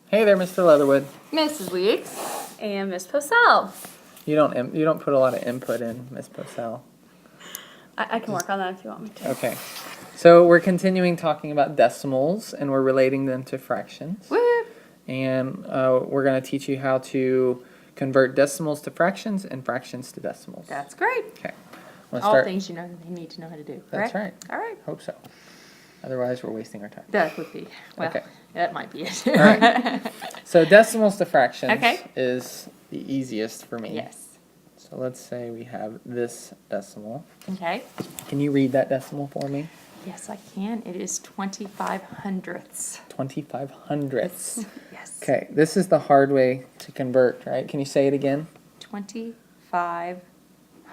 Hey there, Mr. Leatherwood. Mrs. Weeks. And Miss Posel. You don't put a lot of input in, Miss Posel. I can work on that if you want me to. Okay. So we're continuing talking about decimals, and we're relating them to fractions. Woo! And we're going to teach you how to convert decimals to fractions and fractions to decimals. That's great. Okay. Wanna All start? things you need to know how to do. That's right. All right. Hope so. Otherwise, we're wasting our time. That would be, well, Okay. that might be it. All right. So decimals to fractions Okay. is the easiest for me. Yes. So let's say we have this decimal. Okay. Can you read that decimal for me? Yes, I can. It is 25 hundredths. 25 hundredths. Yes. Okay, this is the hard way to convert, right? Can you say it again? 25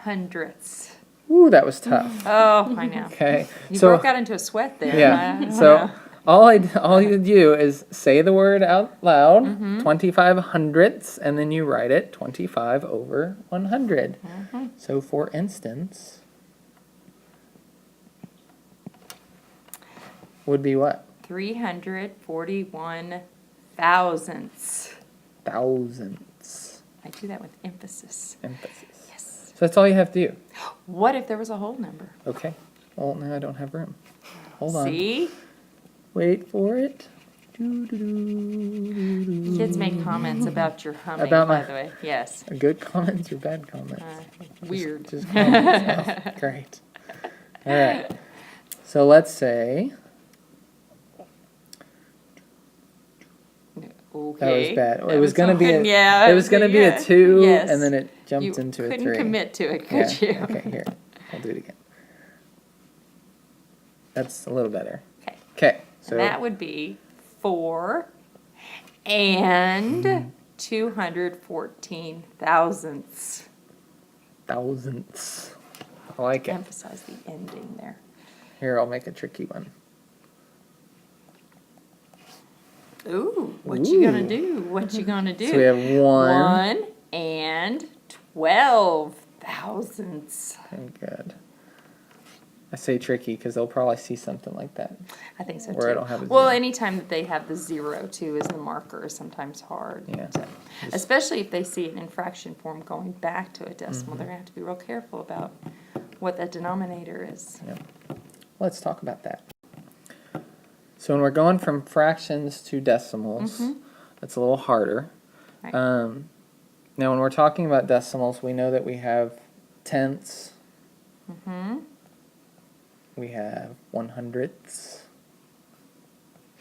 hundredths. Ooh, that was tough. Oh, I know. Okay, You so broke out into a sweat there. yeah, I don't so know. all you do is say the word out loud, Mm-hmm. 25 hundredths, and then you write it 25 over 100. Mm-hmm. So for instance, would be what? 341 thousandths. Thousandths. I do that with emphasis. Emphasis. Yes. So that's all you have to do. What if there was a whole number? Okay. Well, now I don't have room. Hold on. See? Wait for it. Kids make comments about your humming, About by my- the way. Yes. Good comments or bad comments? Weird. Just comments. Oh, great. All right. So let's say Okay. that was bad. That it was going to be a, yeah, it was going to be a 2 yes. and then it jumped You into a 3. couldn't commit to it, Yeah. could you? Okay, here. I'll do it again. That's a little better. Okay. Okay. So That would be 4 and 214 thousandths. thousandths. I like it. Emphasize the ending there. Here, I'll make a tricky one. Ooh, what you gonna Ooh. do? What you gonna do? So we have 1. 1 and 12 thousandths. Very good. I say tricky because they'll probably see something like that. I think so too. Where I don't have a Well, zero. anytime that they have the 0 too as the marker is sometimes hard. Yeah. to- especially if they see it in fraction form going back to a decimal, they're gonna have to be real careful about what that denominator is. Yep. Let's talk about that. So when we're going from fractions to decimals, it's a little harder. Right. Now when we're talking about decimals, we know that we have tenths, Mm-hmm. we have 100ths,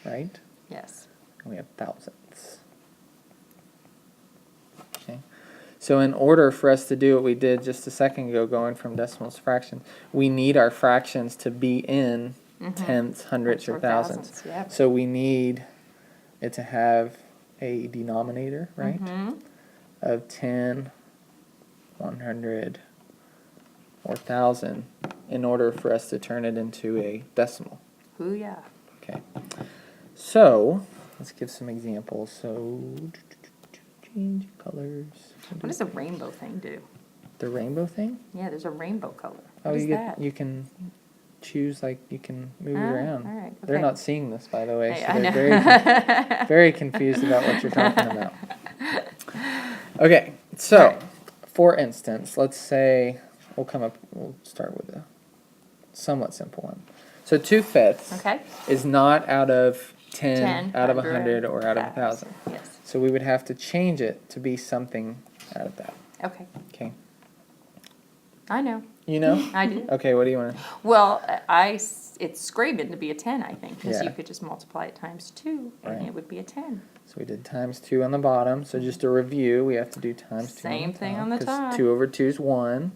right? Yes. And we have thousandths. Okay. So in order for us to do what we did just a second ago, going from decimals to fractions, we need our fractions to be in tenths, hundredths, or thousands. Yep. So we need it to have a denominator, right? Mm-hmm. Of 10, 100, or 1,000 in order for us to turn it into a decimal. Ooh, yeah. Okay. So let's give some examples. So change colors. What does the rainbow thing do? The rainbow thing? Yeah, there's a rainbow color. Oh, What is you that? you can choose, like, you can move it Ah, around. all right, They're okay. not seeing this, by the way, Hey, so I they're know. very very confused about what you're talking about. Okay, so Alright. for instance, let's say we'll start with a somewhat simple one. So 2/5 Okay. is not out of 10, 10, out of 100, 100, or out of 1,000. Yes. So we would have to change it to be something out of that. Okay. Okay. I know. You know? I do. Okay, what do you want to? Well, it's scraping to be a 10, I think, because Yeah. you could just multiply it times 2, and Right. it would be a 10. So we did times 2 on the bottom. So just a review, we have to do times 2 Same thing on the top. 2 over 2 is 1.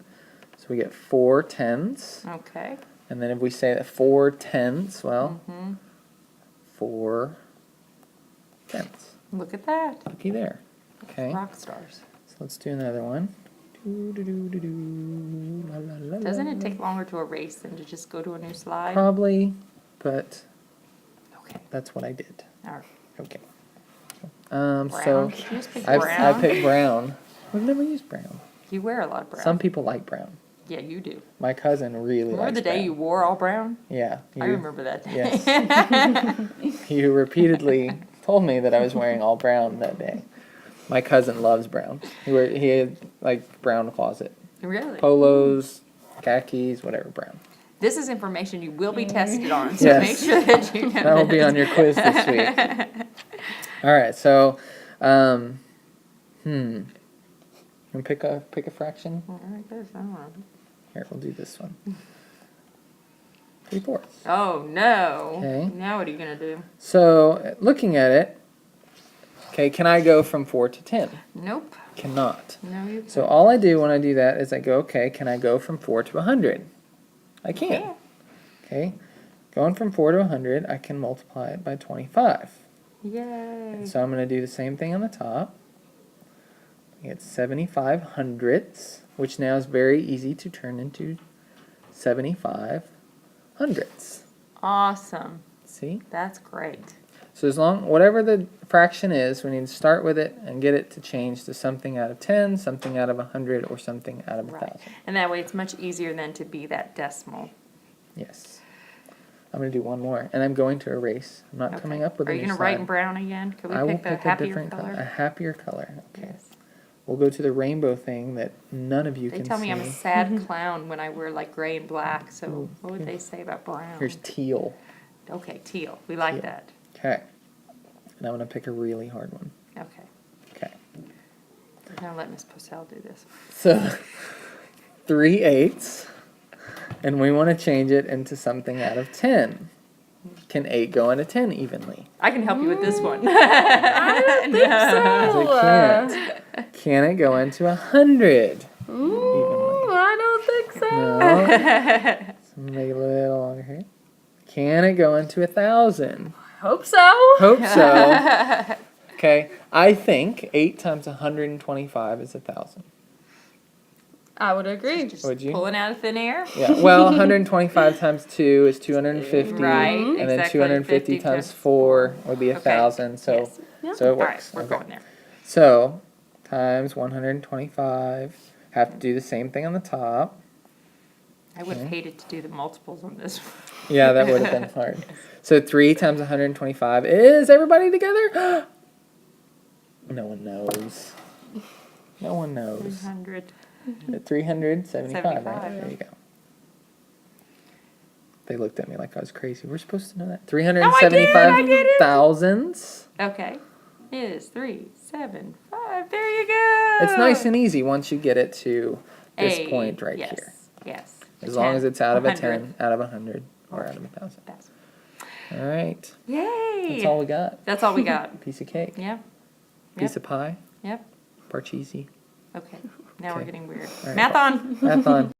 So we get 4 tenths. Okay. And then if we say that 4 tenths, well, Mm-hmm. 4 tenths. Look at that. Looky there. Okay. Rock stars. So let's do another one. La, la, la, Doesn't la, it la. take longer to erase than to just go to a new slide? Probably, but Okay. that's what I did. All right. Okay. Brown. So Did you just pick I brown? picked brown. We've never used brown. You wear a lot of brown. Some people like brown. Yeah, you do. My cousin really Remember likes the day brown. you wore all brown? Yeah. I remember that day. Yes. You repeatedly told me that I was wearing all brown that day. My cousin loves brown. He had like brown closet. Really? Polos, khakis, whatever, brown. This is information you will be tested on, so Yes. make sure that you know That will be on your quiz this week. All right, so, you wanna pick a fraction? Here, we'll do this one. 3/4. Oh, no. Okay. Now what are you gonna do? So, looking at it, okay, can I go from 4 to 10? Nope. Cannot. No, you So all I do when I do that is I go, okay, can I go from 4 to 100? I can. can't. Okay, going from 4 to 100, I can multiply it by 25. Yay. So I'm going to do the same thing on the top. I get 75 hundredths, which now is very easy to turn into 75 hundredths. Awesome. See? That's great. So whatever the fraction is, we need to start with it and get it to change to something out of 10, something out of 100, or something out of Right. 1,000. And that way it's much easier then to be that decimal. Yes. I'm going to do one more, and I'm going to erase. I'm not Okay. coming up with Are a you new gonna write in slide. brown again? Could we I will pick a pick a happier different color. A color? happier color. Okay. Yes. We'll go to the rainbow thing that none of you They can tell see. me I'm a sad clown when I wear like gray and black, so Ooh, what would they say about brown? Here's teal. Okay, teal. We like Teal. that. Okay. And I'm going to pick a really hard one. Okay. Okay. We're gonna let Miss Purcell do this. So 3/8, and we want to change it into something out of 10. Can 8 go into 10 evenly? I can help you with this one. I don't think so. It can't. Can it go into 100 Ooh, I don't think so. No. So make it a little longer here. Can it go into 1,000? Hope so. Hope so. Okay, I think 8 times 125 is 1,000. I would agree. Just Would you? pulling out of thin air. Yeah, well, 125 times 2 is 250. Right, And then exactly. 250 50 times times 4 would be Okay. 1,000. So, Yes. Yeah. so it All right, works. we're Okay. going there. So, times 125. Have to do the same thing on the top. I would have Okay. hated to do the multiples on this one. Yeah, that would have been hard. So 3 times 125 is everybody together? No one knows. No one knows. 300. 375, right? 75. There you go. They looked at me like I was crazy. We're supposed to know that. I 375 get it. thousandths. Okay. It is 375. There you go. It's nice and easy once you get it to this A, point right yes, here. Yes. As long as it's out of a 100. 10, out of 100, or out of 1,000. That's- All right. Yay. That's all we got. That's all we got. Piece of cake. Yeah. Piece of pie. Yep. Parcheesi. Okay. Now we're Okay. getting weird. All right. Math on. Math on.